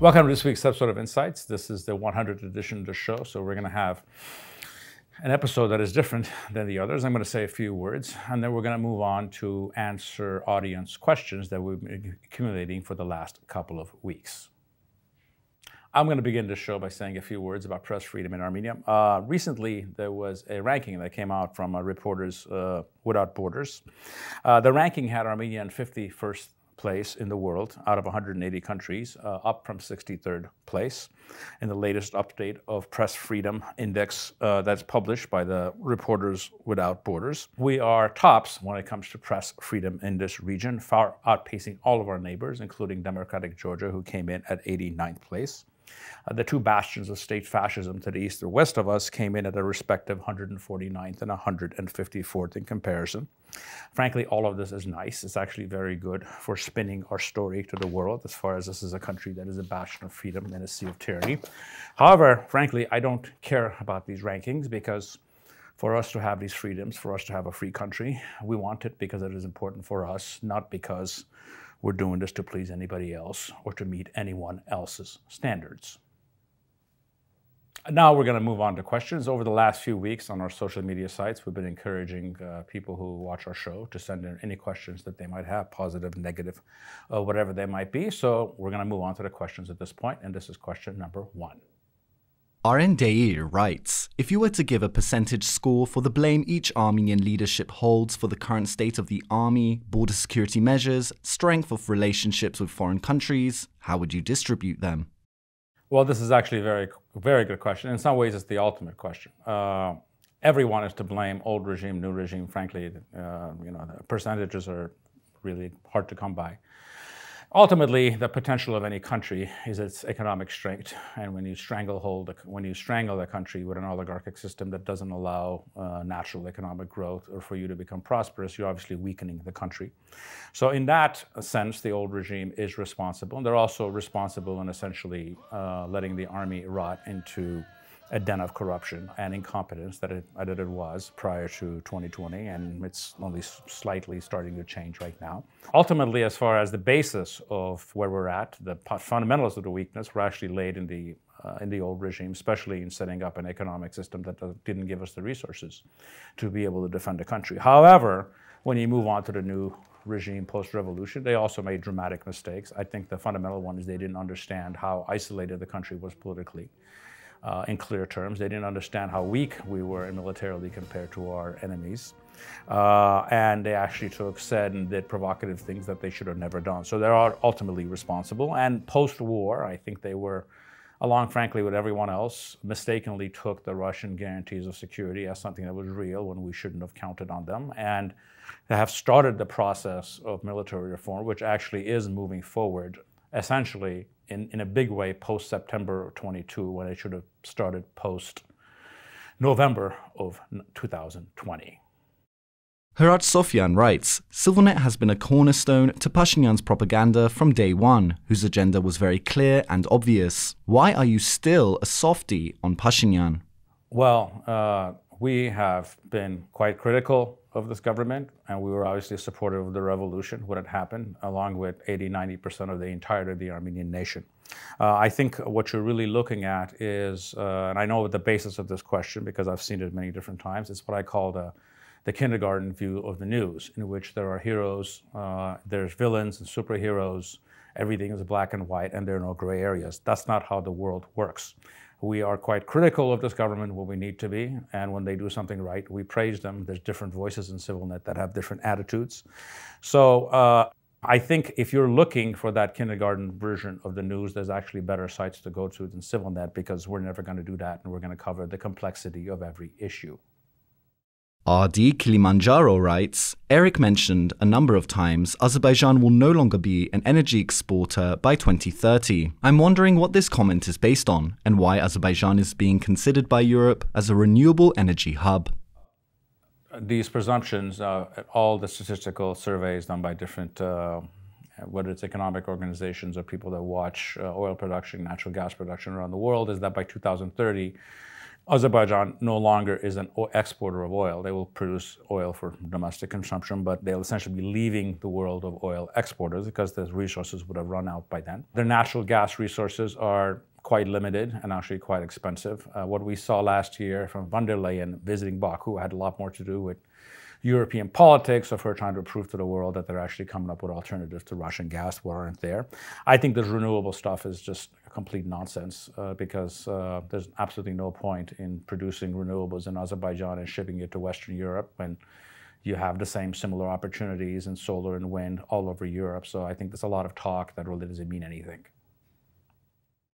Welcome to this week's episode of Insights. This is the 100th edition of the show, so we're going to have an episode that is different than the others. I'm going to say a few words, and then we're going to move on to answer audience questions that we've been accumulating for the last couple of weeks. I'm going to begin the show by saying a few words about press freedom in Armenia. Recently, there was a ranking that came out from Reporters Without Borders. The ranking had Armenia in 51st place in the world out of 180 countries, up from 63rd place in the latest update of Press Freedom Index that's published by the Reporters Without Borders. We are tops when it comes to press freedom in this region, far outpacing all of our neighbors, including democratic Georgia, who came in at 89th place. The two bastions of state fascism to the east or west of us came in at a respective 149th and 154th in comparison. Frankly, all of this is nice. It's actually very good for spinning our story to the world as far as this is a country that is a bastion of freedom in a sea of tyranny. However, frankly, I don't care about these rankings because for us to have these freedoms, for us to have a free country, we want it because it is important for us, not because we're doing this to please anybody else or to meet anyone else's standards. Now we're going to move on to questions. Over the last few weeks on our social media sites, we've been encouraging people who watch our show to send in any questions that they might have, positive, negative, whatever they might be. So we're going to move on to the questions at this point, and this is question number 1. RN Deir writes, if you were to give a percentage score for the blame each Armenian leadership holds for the current state of the army, border security measures, strength of relationships with foreign countries, how would you distribute them? Well, this is actually a very good question. In some ways, it's the ultimate question. Everyone is to blame, old regime, new regime. Frankly, the percentages are really hard to come by. Ultimately, the potential of any country is its economic strength, and when you strangle the country with an oligarchic system that doesn't allow natural economic growth or for you to become prosperous, you're obviously weakening the country. So in that sense, the old regime is responsible, and they're also responsible in essentially letting the army rot into a den of corruption and incompetence that it was prior to 2020, and it's only slightly starting to change right now. Ultimately, as far as the basis of where we're at, the fundamentals of the weakness were actually laid in the old regime, especially in setting up an economic system that didn't give us the resources to be able to defend the country. However, when you move on to the new regime post-revolution, they also made dramatic mistakes. I think the fundamental one is they didn't understand how isolated the country was politically. In clear terms, they didn't understand how weak we were militarily compared to our enemies, and they actually said and did provocative things that they should have never done. So they are ultimately responsible. And post-war, I think they were, along frankly with everyone else, mistakenly took the Russian guarantees of security as something that was real when we shouldn't have counted on them, and they have started the process of military reform, which actually is moving forward, essentially in a big way post-September 22, when it should have started post-November of 2020. Hrad Sofyan writes, CIVILNET has been a cornerstone to Pashinyan's propaganda from day one, whose agenda was very clear and obvious. Why are you still a softie on Pashinyan? Well, we have been quite critical of this government, and we were obviously supportive of the revolution when it happened, along with 80–90% of the entirety of the Armenian nation. I think what you're really looking at is, and I know the basis of this question because I've seen it many different times, it's what I call the kindergarten view of the news, in which there are heroes, there's villains and superheroes, everything is black and white, and there are no gray areas. That's not how the world works. We are quite critical of this government when we need to be, and when they do something right, we praise them. There's different voices in CIVILNET that have different attitudes. So I think if you're looking for that kindergarten version of the news, there's actually better sites to go to than CIVILNET, because we're never going to do that, and we're going to cover the complexity of every issue. RD Kilimanjaro writes, Eric mentioned a number of times Azerbaijan will no longer be an energy exporter by 2030. I'm wondering what this comment is based on and why Azerbaijan is being considered by Europe as a renewable energy hub. These presumptions, all the statistical surveys done by different, whether it's economic organizations or people that watch oil production, natural gas production around the world, is that by 2030, Azerbaijan no longer is an exporter of oil. They will produce oil for domestic consumption, but they'll essentially be leaving the world of oil exporters because the resources would have run out by then. Their natural gas resources are quite limited and actually quite expensive. What we saw last year from von der Leyen visiting Baku had a lot more to do with European politics, of her trying to prove to the world that they're actually coming up with alternatives to Russian gas that aren't there. I think this renewable stuff is just complete nonsense because there's absolutely no point in producing renewables in Azerbaijan and shipping it to Western Europe when you have the same similar opportunities in solar and wind all over Europe. So I think there's a lot of talk that really doesn't mean anything.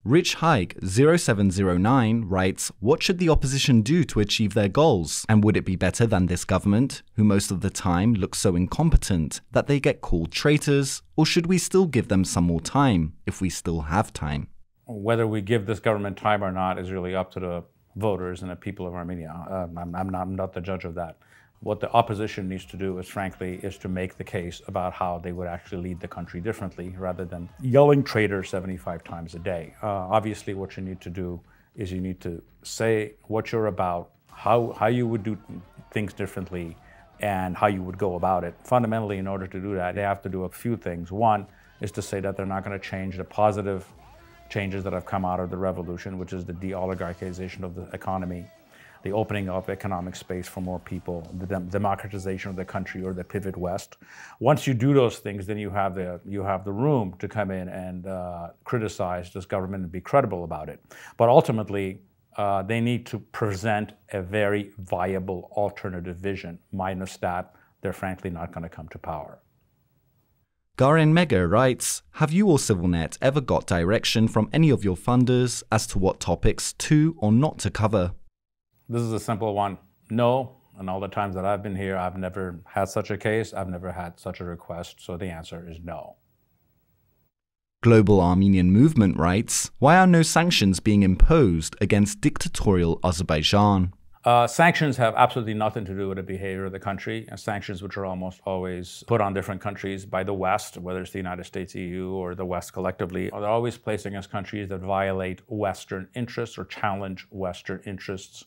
Rich Hike 0709 writes, what should the opposition do to achieve their goals? And would it be better than this government, who most of the time looks so incompetent that they get called traitors? Or should we still give them some more time, if we still have time? Whether we give this government time or not is really up to the voters and the people of Armenia. I'm not the judge of that. What the opposition needs to do is, frankly, is to make the case about how they would actually lead the country differently rather than yelling traitor 75 times a day. Obviously, what you need to do is you need to say what you're about, how you would do things differently, and how you would go about it. Fundamentally, in order to do that, they have to do a few things. One is to say that they're not going to change the positive changes that have come out of the revolution, which is the de-oligarchization of the economy, the opening up economic space for more people, the democratization of the country, or the pivot west. Once you do those things, then you have the room to come in and criticize this government and be credible about it. But ultimately, they need to present a very viable alternative vision. Minus that, they're frankly not going to come to power. Garen Mega writes, have you or CIVILNET ever got direction from any of your funders as to what topics to or not to cover? This is a simple one. No, and all the times that I've been here, I've never had such a case. I've never had such a request. So the answer is no. Global Armenian Movement writes, why are no sanctions being imposed against dictatorial Azerbaijan? Sanctions have absolutely nothing to do with the behavior of the country. Sanctions which are almost always put on different countries by the West, whether it's the United States, EU, or the West collectively. They're always placed against countries that violate Western interests or challenge Western interests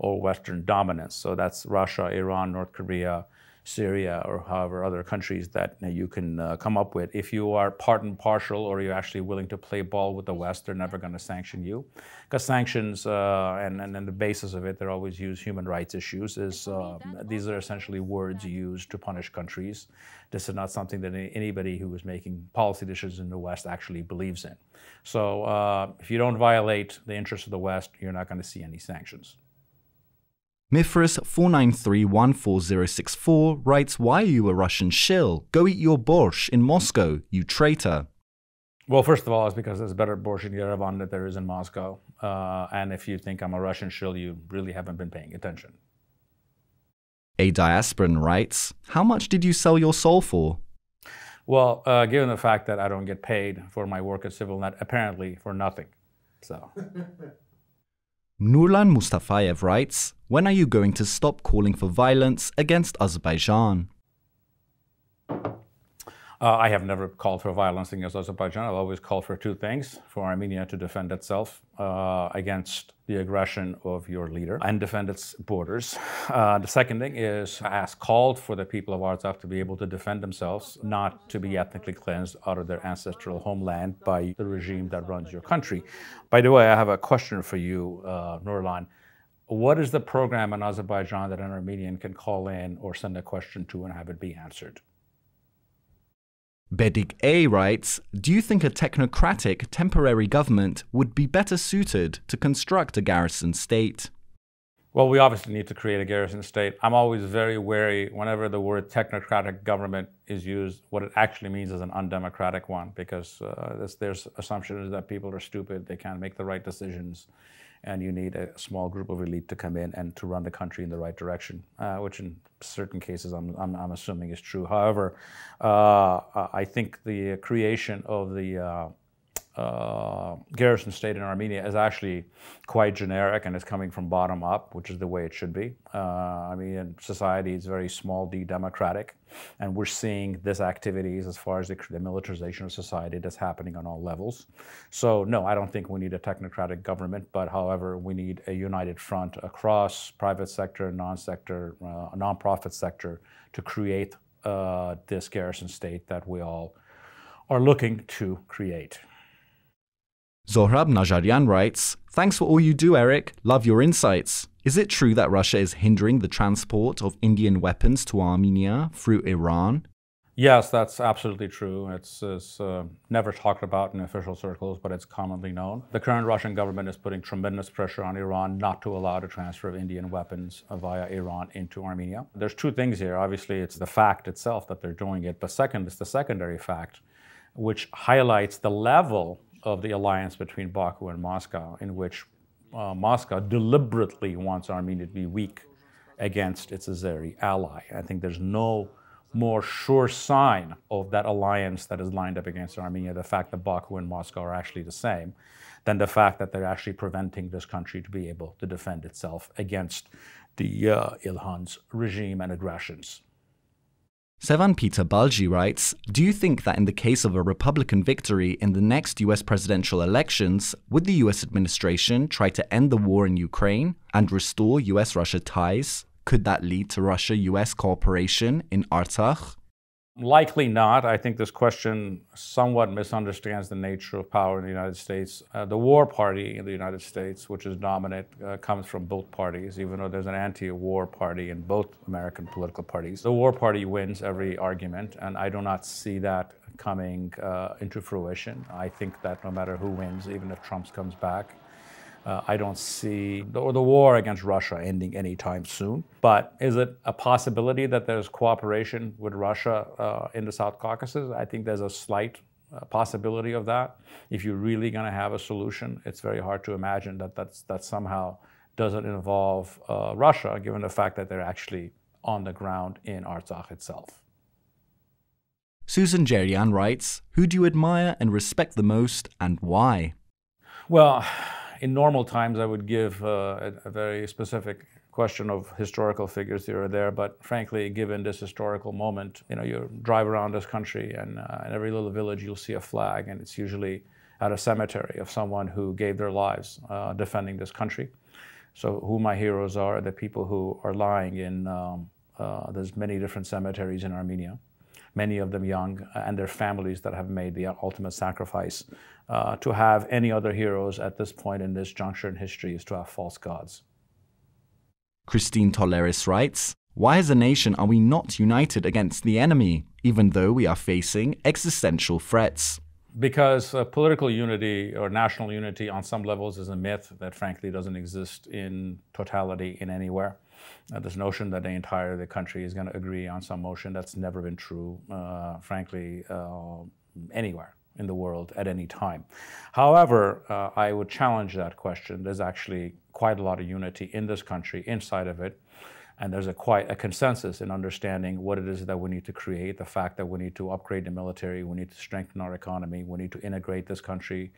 or Western dominance. So that's Russia, Iran, North Korea, Syria, or however other countries that you can come up with. If you are part and partial, or you're actually willing to play ball with the West, they're never going to sanction you. Because sanctions, and the basis of it, they always use human rights issues, is these are essentially words used to punish countries. This is not something that anybody who is making policy decisions in the West actually believes in. So if you don't violate the interests of the West, you're not going to see any sanctions. Mifras 493140064 writes, why are you a Russian shill? Go eat your borscht in Moscow, you traitor. Well, first of all, it's because there's better borscht in Yerevan than there is in Moscow. And if you think I'm a Russian shill, you really haven't been paying attention. A Diasporan writes, how much did you sell your soul for? Well, given the fact that I don't get paid for my work at CIVILNET, apparently for nothing. So... Nurlan Mustafayev writes, when are you going to stop calling for violence against Azerbaijan? I have never called for violence against Azerbaijan. I've always called for two things: for Armenia to defend itself against the aggression of your leader and defend its borders. The second thing is called for the people of Artsakh to be able to defend themselves, not to be ethnically cleansed out of their ancestral homeland by the regime that runs your country. By the way, I have a question for you, Nurlan. What is the program in Azerbaijan that an Armenian can call in or send a question to and have it be answered? Bedik A writes, do you think a technocratic temporary government would be better suited to construct a garrison state? Well, we obviously need to create a garrison state. I'm always very wary whenever the word technocratic government is used, what it actually means is an undemocratic one, because there's assumption that people are stupid, they can't make the right decisions, and you need a small group of elite to come in and to run the country in the right direction, which in certain cases I'm assuming is true. However, I think the creation of the garrison state in Armenia is actually quite generic and is coming from bottom up, which is the way it should be. Armenian society is very small d democratic, and we're seeing this activities as far as the militarization of society that's happening on all levels. So no, I don't think we need a technocratic government, but however, we need a united front across private sector, non-sector, non-profit sector to create this garrison state that we all are looking to create. Zohrab Najarian writes, "Thanks for all you do, Eric. Love your insights. Is it true that Russia is hindering the transport of Indian weapons to Armenia through Iran?" Yes, that's absolutely true. It's never talked about in official circles, but it's commonly known. The current Russian government is putting tremendous pressure on Iran not to allow the transfer of Indian weapons via Iran into Armenia. There's two things here. Obviously, it's the fact itself that they're doing it, but second, it's the secondary fact, which highlights the level of the alliance between Baku and Moscow, in which Moscow deliberately wants Armenia to be weak against its Azeri ally. I think there's no more sure sign of that alliance that is lined up against Armenia, the fact that Baku and Moscow are actually the same, than the fact that they're actually preventing this country to be able to defend itself against the Ilhan's regime and aggressions. Sevan Peter Balji writes, "Do you think that in the case of a Republican victory in the next US presidential elections, would the US administration try to end the war in Ukraine and restore US-Russia ties? Could that lead to Russia-US cooperation in Artsakh?" Likely not. I think this question somewhat misunderstands the nature of power in the United States. The war party in the United States, which is dominant, comes from both parties, even though there's an anti-war party in both American political parties. The war party wins every argument, and I do not see that coming into fruition. I think that no matter who wins, even if Trump comes back, I don't see the war against Russia ending anytime soon. But is it a possibility that there's cooperation with Russia in the South Caucasus? I think there's a slight possibility of that. If you're really going to have a solution, it's very hard to imagine that somehow doesn't involve Russia, given the fact that they're actually on the ground in Artsakh itself. Susan Jerian writes, "Who do you admire and respect the most, and why?" Well, in normal times, I would give a very specific question of historical figures here or there, but frankly, given this historical moment, you drive around this country and in every little village you'll see a flag, and it's usually at a cemetery of someone who gave their lives defending this country. So who my heroes are the people who are lying in, there's many different cemeteries in Armenia, many of them young, and their families that have made the ultimate sacrifice. To have any other heroes at this point in this juncture in history is to have false gods. Christine Toleris writes, "Why as a nation are we not united against the enemy, even though we are facing existential threats?" Because political unity or national unity on some levels is a myth that frankly doesn't exist in totality in anywhere. This notion that the country is going to agree on some motion, that's never been true, frankly, anywhere in the world at any time. However, I would challenge that question. There's actually quite a lot of unity in this country, inside of it, and there's quite a consensus in understanding what it is that we need to create, the fact that we need to upgrade the military, we need to strengthen our economy, we need to integrate this country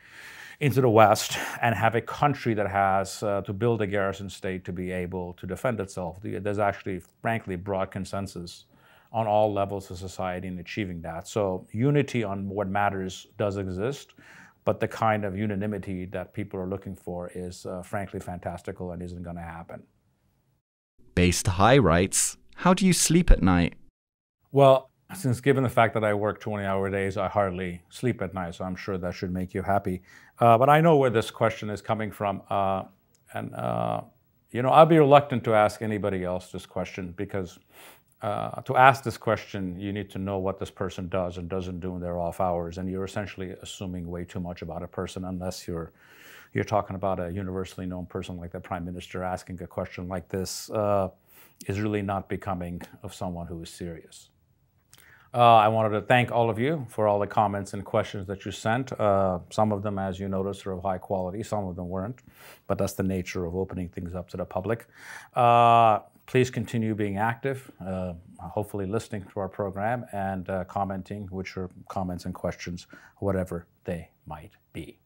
into the West and have a country that has to build a garrison state to be able to defend itself. There's actually, frankly, broad consensus on all levels of society in achieving that. So unity on what matters does exist, but the kind of unanimity that people are looking for is frankly fantastical and isn't going to happen. Based High writes, "How do you sleep at night?" Well, since given the fact that I work 20-hour days, I hardly sleep at night, so I'm sure that should make you happy. But I know where this question is coming from, and I'll be reluctant to ask anybody else this question because to ask this question, you need to know what this person does and doesn't do in their off hours, and you're essentially assuming way too much about a person unless you're talking about a universally known person like the Prime Minister. Asking a question like this is really not becoming of someone who is serious. I wanted to thank all of you for all the comments and questions that you sent. Some of them, as you noticed, are of high quality. Some of them weren't, but that's the nature of opening things up to the public. Please continue being active, hopefully listening to our program and commenting with your comments and questions, whatever they might be.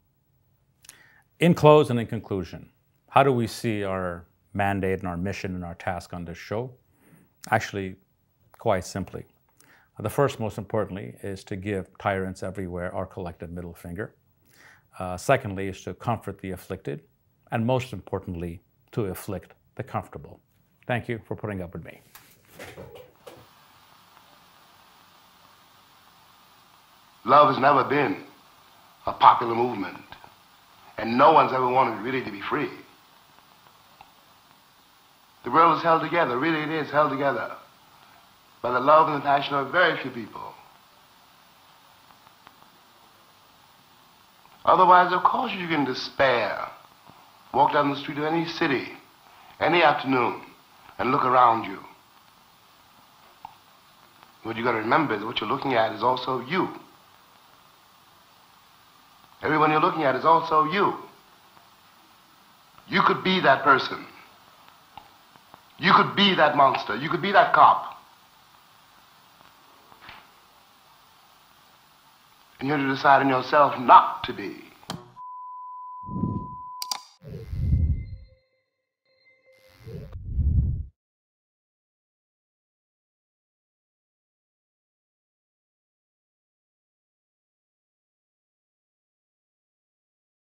In close and in conclusion, how do we see our mandate and our mission and our task on this show? Actually, quite simply. The first, most importantly, is to give tyrants everywhere our collective middle finger. Secondly, is to comfort the afflicted. And most importantly, to afflict the comfortable. Thank you for putting up with me. Love has never been a popular movement, and no one's ever wanted really to be free. The world is held together, really it is held together, by the love and the passion of very few people. Otherwise, of course, you can despair. Walk down the street of any city, any afternoon, and look around you. What you got to remember is what you're looking at is also you. Everyone you're looking at is also you. You could be that person. You could be that monster. You could be that cop. And you have to decide in yourself not to be.